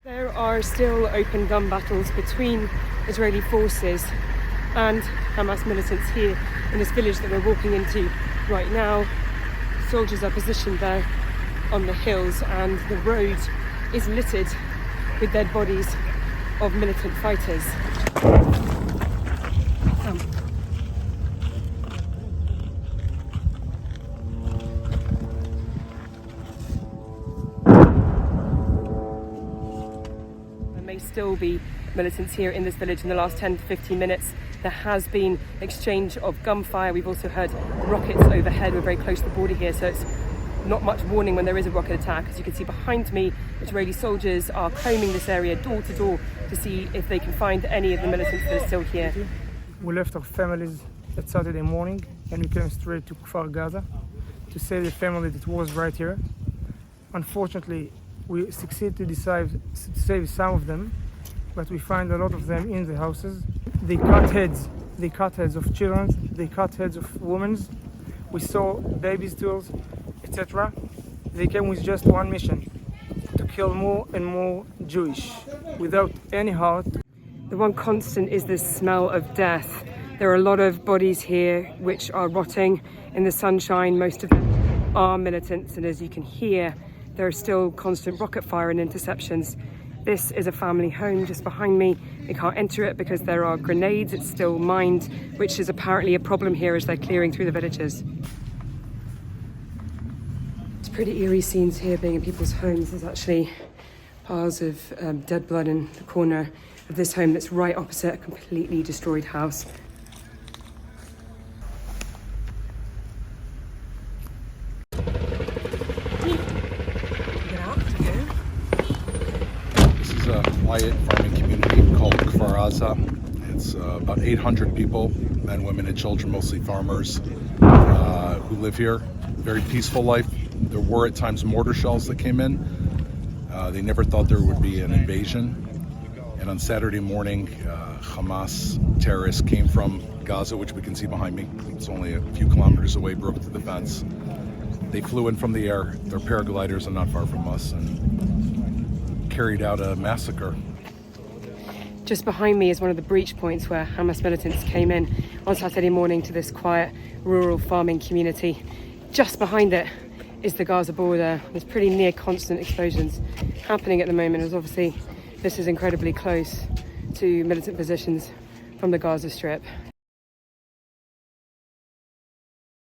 There are still open gun battles between Israeli forces and Hamas militants here in this village that we're walking into right now. Soldiers are positioned there on the hills and the road is littered with dead bodies of militant fighters. There may still be militants here in this village in the last 10 to 15 minutes. There has been exchange of gunfire. We've also heard rockets overhead. We're very close to the border here, so it's not much warning when there is a rocket attack. As you can see behind me, Israeli soldiers are combing this area door to door to see if they can find any of the militants that are still here. We left our families that Saturday morning and we came straight to Kfar Aza to save the family that was right here. Unfortunately, we succeeded to save some of them, but we find a lot of them in the houses. They cut heads of children, they cut heads of women. We saw babies' tools, etc. They came with just one mission, to kill more and more Jewish, without any heart. The one constant is this smell of death. There are a lot of bodies here which are rotting in the sunshine. Most of them are militants, and as you can hear, there are still constant rocket fire and interceptions. This is a family home just behind me. They can't enter it because there are grenades. It's still mined, which is apparently a problem here as they're clearing through the villages. It's pretty eerie scenes here being in people's homes. There's actually piles of dead blood in the corner of this home that's right opposite a completely destroyed house. A quiet farming community called Kfar Aza. It's about 800 people, men, women, and children, mostly farmers, who live here. Very peaceful life. There were at times mortar shells that came in. They never thought there would be an invasion. And on Saturday morning, Hamas terrorists came from Gaza, which we can see behind me. It's only a few kilometers away, broke through the fence. They flew in from the air. Their paragliders are not far from us, and carried out a massacre. Just behind me is one of the breach points where Hamas militants came in on Saturday morning to this quiet rural farming community. Just behind it is the Gaza border. There's pretty near constant explosions happening at the moment, as obviously this is incredibly close to militant positions from the Gaza Strip.